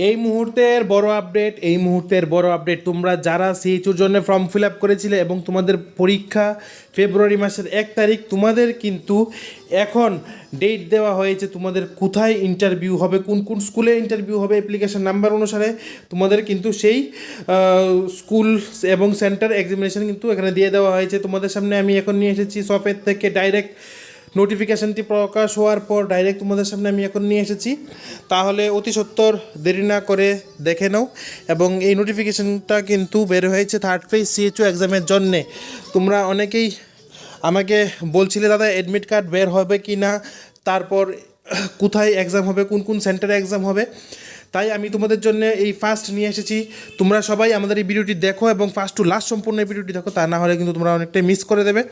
এই মুহূর্তের বড় আপডেট তোমরা যারা সিএইচওর জন্য ফর্ম ফিল আপ করেছিলে এবং তোমাদের পরীক্ষা ফেব্রুয়ারি মাসের 1 তারিখ, তোমাদের কিন্তু এখন ডেট দেওয়া হয়েছে তোমাদের কোথায় ইন্টারভিউ হবে, কোন কোন স্কুলে ইন্টারভিউ হবে। অ্যাপ্লিকেশন নাম্বার অনুসারে তোমাদের কিন্তু সেই স্কুল এবং সেন্টার এক্সামিনেশন কিন্তু এখানে দিয়ে দেওয়া হয়েছে। তোমাদের সামনে আমি এখন নিয়ে এসেছি সফেদ থেকে ডাইরেক্ট নোটিফিকেশানটি প্রকাশ হওয়ার পর ডাইরেক্ট তোমাদের সামনে আমি এখন নিয়ে এসেছি। তাহলে অতি সত্বর দেরি না করে দেখে নাও। এবং এই নোটিফিকেশানটা কিন্তু বের হয়েছে থার্ড ফেজ সিএইচও এক্সামের জন্যে। তোমরা অনেকেই আমাকে বলছিলে দাদা অ্যাডমিট কার্ড বের হবে কি না, তারপর কোথায় এক্সাম হবে, কোন কোন সেন্টারে এক্সাম হবে। তাই আমি তোমাদের জন্য এই ফার্স্ট নিয়ে এসেছি। তোমরা সবাই আমাদের এই ভিডিওটি দেখো এবং ফার্স্ট টু লাস্ট সম্পূর্ণ এই ভিডিওটি দেখো, তা না হলে কিন্তু তোমরা অনেকটাই মিস করে দেবে।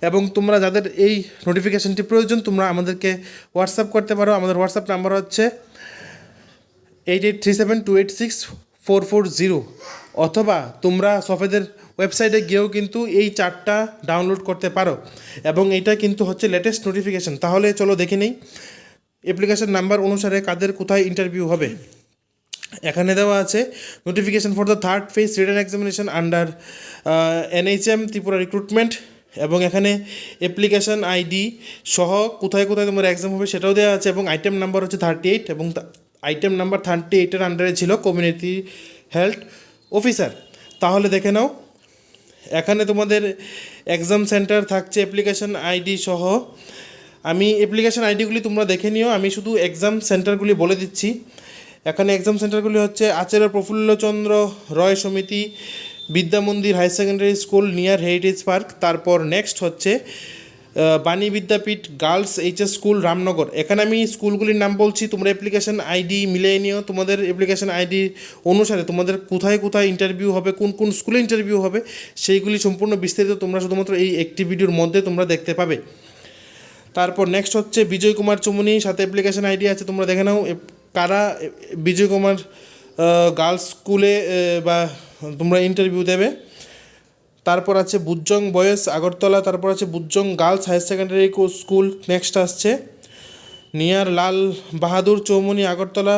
এবং তোমরা যাদের এই নোটিফিকেশানটি প্রয়োজন তোমরা আমাদেরকে হোয়াটসঅ্যাপ করতে পারো। আমাদের হোয়াটসঅ্যাপ নাম্বার হচ্ছে 8837286440, অথবা তোমরা সফেদের ওয়েবসাইটে গিয়েও কিন্তু এই চার্টটা ডাউনলোড করতে পারো। এবং এইটা কিন্তু হচ্ছে লেটেস্ট নোটিফিকেশান। তাহলে চলো দেখে নেই অ্যাপ্লিকেশন নাম্বার অনুসারে কাদের কোথায় ইন্টারভিউ হবে। এখানে দেওয়া আছে notification for the third phase written examination under NHM Tripura recruitment, এবং এখানে অ্যাপ্লিকেশান আইডি সহ কোথায় কোথায় তোমার এক্সাম হবে সেটাও দেওয়া আছে। এবং আইটেম নাম্বার হচ্ছে 38, এবং আইটেম নাম্বার 38-এর আন্ডারে ছিল কমিউনিটি হেলথ অফিসার। তাহলে দেখে নাও এখানে তোমাদের এক্সাম সেন্টার থাকছে অ্যাপ্লিকেশান আইডি সহ। আমি অ্যাপ্লিকেশান আইডিগুলি তোমরা দেখে নিও, আমি শুধু এক্সাম সেন্টারগুলি বলে দিচ্ছি। এখানে এক্সাম সেন্টারগুলি হচ্ছে আচার্য প্রফুল্লচন্দ্র রয় Samiti Vidya Mandir high secondary school near heritage park. তারপর নেক্সট হচ্ছে Bani Vidyapith girls HS school Ramnagar. এখানে আমি স্কুলগুলির নাম বলছি, তোমরা অ্যাপ্লিকেশান আইডি মিলিয়ে নিও। তোমাদের অ্যাপ্লিকেশান আইডি অনুসারে তোমাদের কোথায় কোথায় ইন্টারভিউ হবে, কোন কোন স্কুলে ইন্টারভিউ হবে, সেইগুলি সম্পূর্ণ বিস্তারিত তোমরা শুধুমাত্র এই একটি ভিডিওর মধ্যে তোমরা দেখতে পাবে। তারপর নেক্সট হচ্ছে বিজয় কুমার চুমনি, সাথে অ্যাপ্লিকেশান আইডি আছে, তোমরা দেখে নাও কারা বিজয় কুমার গার্লস স্কুলে বা তোমরা ইন্টারভিউ দেবে। তারপর আছে বুজ্জং বয়েজ আগরতলা, তারপর আছে Bodhjung girls higher secondary school. Next আসছে নিয়ার লাল বাহাদুর চৌমনি আগরতলা।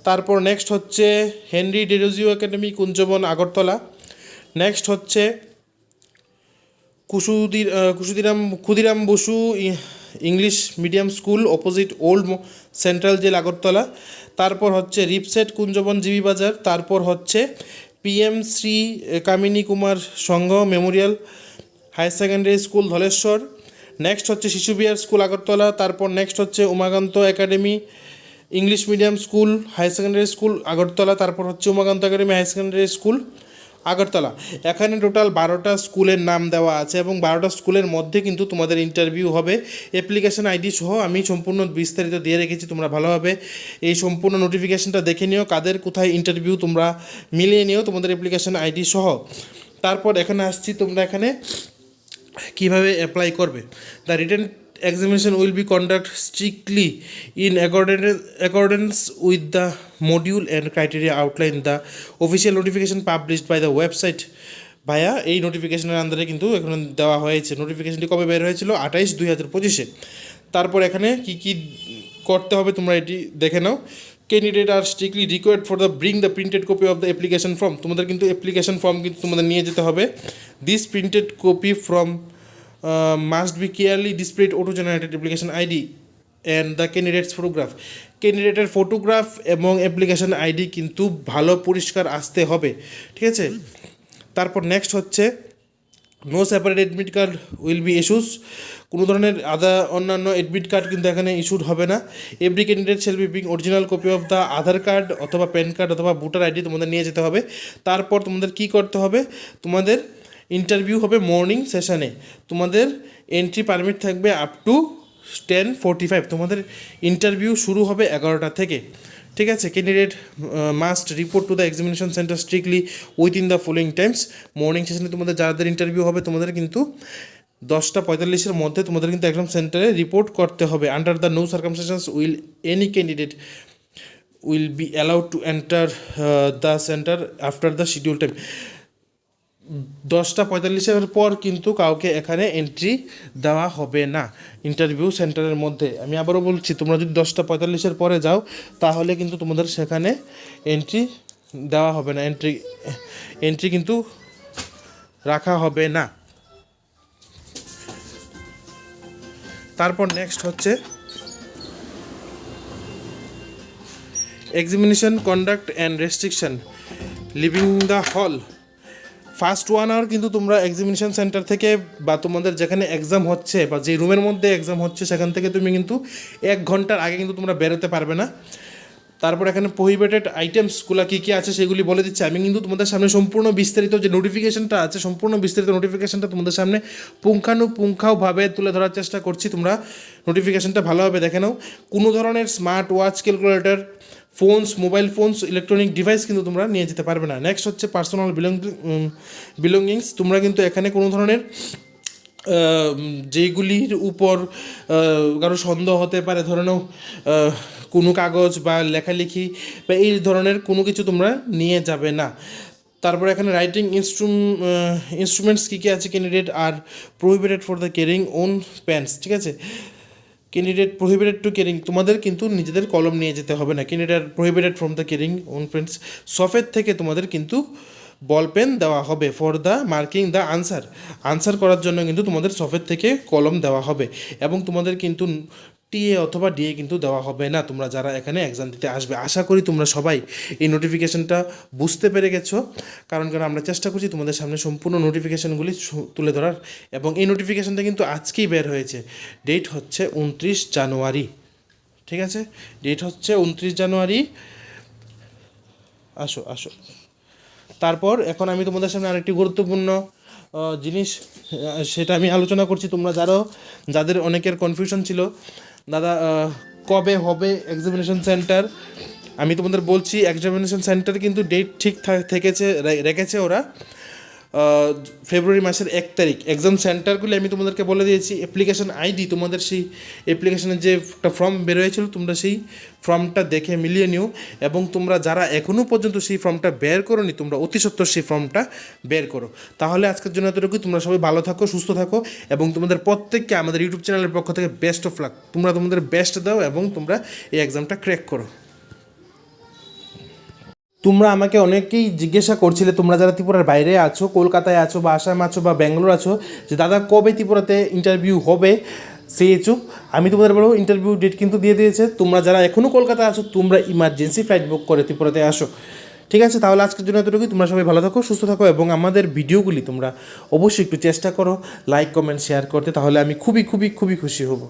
তারপর নেক্সট হচ্ছে Henry Derozio academy Kunjaban Agartala. Next হচ্ছে Khudiram Bose English medium school opposite old central jail Agartala. তারপর হচ্ছে রিপসেট কুঞ্জবন জিবি বাজার। তারপর হচ্ছে PM Shri Kamini Kumar Sangha memorial higher secondary school Dhaleswar. Next হচ্ছে শিশু বিহার স্কুল আগরতলা। তারপর নেক্সট হচ্ছে Umakanta academy English medium school higher secondary school Agartala. তারপর হচ্ছে Umakanta academy higher secondary school Agartala. এখানে টোটাল 12টা স্কুলের নাম দেওয়া আছে, এবং 12টা স্কুলের মধ্যে কিন্তু তোমাদের ইন্টারভিউ হবে। অ্যাপ্লিকেশান আইডি সহ আমি সম্পূর্ণ বিস্তারিত দিয়ে রেখেছি, তোমরা ভালোভাবে এই সম্পূর্ণ নোটিফিকেশানটা দেখে নিও, কাদের কোথায় ইন্টারভিউ তোমরা মিলিয়ে নিও তোমাদের অ্যাপ্লিকেশান আইডি সহ। তারপর এখানে আসছি তোমরা এখানে কীভাবে অ্যাপ্লাই করবে। The written examination will be conducted strictly in accordance with the module and criteria outlined in the official notification published by the website ভায়া এই নোটিফিকেশনের আন্ডারে কিন্তু এখানে দেওয়া হয়েছে। নোটিফিকেশনটি কবে বের হয়েছিল? 28/2/2025। তারপর এখানে কি কি করতে হবে তোমরা এটি দেখে নাও। Candidate are strictly required for the bring the printed copy of the application form. তোমাদের কিন্তু অ্যাপ্লিকেশন ফর্ম কিন্তু তোমাদের নিয়ে যেতে হবে। This printed copy from must be clearly displayed auto-generated application ID and the candidate's photograph. ক্যান্ডিডেটের photograph এবং application ID কিন্তু ভালো পরিষ্কার আসতে হবে, ঠিক আছে। তারপর নেক্সট হচ্ছে no separate admit card will be issues. কোনো ধরনের অন্যান্য অ্যাডমিট কার্ড কিন্তু এখানে ইস্যুড হবে না। Every candidate shall be bring original copy of the Aadhaar card অথবা প্যান কার্ড অথবা ভোটার আইডি তোমাদের নিয়ে যেতে হবে। তারপর তোমাদের কি করতে হবে, তোমাদের ইন্টারভিউ হবে মর্নিং সেশনে। তোমাদের এন্ট্রি পারমিট থাকবে আপ টু 10:45। তোমাদের ইন্টারভিউ শুরু হবে 11টা থেকে, ঠিক আছে। Candidate must report to the examination centre strictly within the following Times. Morning সেশনে তোমাদের যাদের ইন্টারভিউ হবে তোমাদের কিন্তু 10:45-এর মধ্যে তোমাদের কিন্তু এক্সাম সেন্টারে রিপোর্ট করতে হবে। Under the no circumstances will any candidate will be allowed to enter the centre after the schedule time. 10:45-এর পর কিন্তু কাউকে এখানে এন্ট্রি দেওয়া হবে না ইন্টারভিউ সেন্টারের মধ্যে। আমি আবারও বলছি, তোমরা যদি 10:45-এর পরে যাও তাহলে কিন্তু তোমাদের সেখানে এন্ট্রি দেওয়া হবে না, এন্ট্রি কিন্তু রাখা হবে না। তারপর নেক্সট হচ্ছে examination conduct and restriction living the hall. First 1 hour কিন্তু তোমরা এক্সামিনেশন সেন্টার থেকে বা তোমাদের যেখানে এক্সাম হচ্ছে বা যে রুমের মধ্যে এক্সাম হচ্ছে সেখান থেকে তুমি কিন্তু 1 ঘন্টার আগে কিন্তু তোমরা বেরোতে পারবে না। তারপর এখানে প্রহিবিটেড আইটেমসগুলো কী কী আছে সেগুলি বলে দিচ্ছি। আমি কিন্তু তোমাদের সামনে সম্পূর্ণ বিস্তারিত যে নোটিফিকেশনটা আছে, সম্পূর্ণ বিস্তারিত নোটিফিকেশনটা তোমাদের সামনে পুঙ্খানুপুঙ্খাভাবে তুলে ধরার চেষ্টা করছি। তোমরা নোটিফিকেশনটা ভালোভাবে দেখে নাও। কোনো ধরনের smart watch, calculator, phones, mobile phones, electronic device কিন্তু তোমরা নিয়ে যেতে পারবে না। নেক্সট হচ্ছে পার্সোনাল বিলঙ্গিংস। তোমরা কিন্তু এখানে কোনো ধরনের যেগুলির উপর কারো সন্দেহ হতে পারে, ধরে নাও কোনো কাগজ বা লেখালেখি বা এই ধরনের কোনো কিছু তোমরা নিয়ে যাবে না। তারপর এখানে রাইটিং ইনস্ট্রুমেন্টস কী কী আছে, candidate are prohibited for the carrying own pens, ঠিক আছে। ক্যান্ডিডেট প্রহিবিটেড টু ক্যারিং, তোমাদের কিন্তু নিজেদের কলম নিয়ে যেতে হবে না। Candidate prohibited from the carrying own pens, সফেদ থেকে তোমাদের কিন্তু বল পেন দেওয়া হবে। For the marking the answer করার জন্য কিন্তু তোমাদের সফেদ থেকে কলম দেওয়া হবে এবং তোমাদের কিন্তু টিএ অথবা ডিএ কিন্তু দেওয়া হবে না তোমরা যারা এখানে এক্সাম দিতে আসবে। আশা করি তোমরা সবাই এই নোটিফিকেশনটা বুঝতে পেরে গেছো, কারণ আমরা চেষ্টা করছি তোমাদের সামনে সম্পূর্ণ নোটিফিকেশনগুলি তুলে ধরার। এবং এই নোটিফিকেশনটা কিন্তু আজকেই বের হয়েছে, ডেট হচ্ছে 29 জানুয়ারি, ঠিক আছে, ডেট হচ্ছে 29 জানুয়ারি। আসো আসো। তারপর এখন আমি তোমাদের সামনে আরেকটি গুরুত্বপূর্ণ জিনিস সেটা আমি আলোচনা করছি। তোমরা যাদের অনেকের কনফিউশন ছিল, দাদা কবে হবে এক্সামিনেশন সেন্টার, আমি তোমাদের বলছি এক্সামিনেশন সেন্টার কিন্তু ডেট ঠিক রেখেছে ওরা ফেব্রুয়ারি মাসের 1 তারিখ। এক্সাম সেন্টারগুলি আমি তোমাদেরকে বলে দিয়েছি। অ্যাপ্লিকেশন আইডি, তোমাদের সেই অ্যাপ্লিকেশনের যে একটা ফর্ম বেরোয়েছিল তোমরা সেই ফর্মটা দেখে মিলিয়ে নিও। এবং তোমরা যারা এখনও পর্যন্ত সেই ফর্মটা বের করোনি, তোমরা অতি সত্বর সেই ফর্মটা বের করো। তাহলে আজকের জন্য এতটুকুই। তোমরা সবাই ভালো থাকো, সুস্থ থাকো এবং তোমাদের প্রত্যেককে আমাদের ইউটিউব চ্যানেলের পক্ষ থেকে বেস্ট অফ লাক। তোমরা তোমাদের বেস্ট দাও এবং তোমরা এই এক্সামটা ক্র্যাক করো। তোমরা আমাকে অনেকেই জিজ্ঞাসা করছিলে, তোমরা যারা ত্রিপুরার বাইরে আছো, কলকাতায় আছো বা আসাম আছো বা ব্যাঙ্গালোর আছো, যে দাদা কবে ত্রিপুরাতে ইন্টারভিউ হবে সিএইচও। আমি তোমাদের বলবো ইন্টারভিউ ডেট কিন্তু দিয়ে দিয়েছে। তোমরা যারা এখনও কলকাতা আছো তোমরা ইমার্জেন্সি ফ্লাইট বুক করে ত্রিপুরাতে আসো, ঠিক আছে। তাহলে আজকের জন্য এতটুকুই। তোমরা সবাই ভালো থাকো, সুস্থ থাকো এবং আমাদের ভিডিওগুলি তোমরা অবশ্যই একটু চেষ্টা করো লাইক, কমেন্ট, শেয়ার করতে, তাহলে আমি খুবই খুবই খুবই খুশি হব।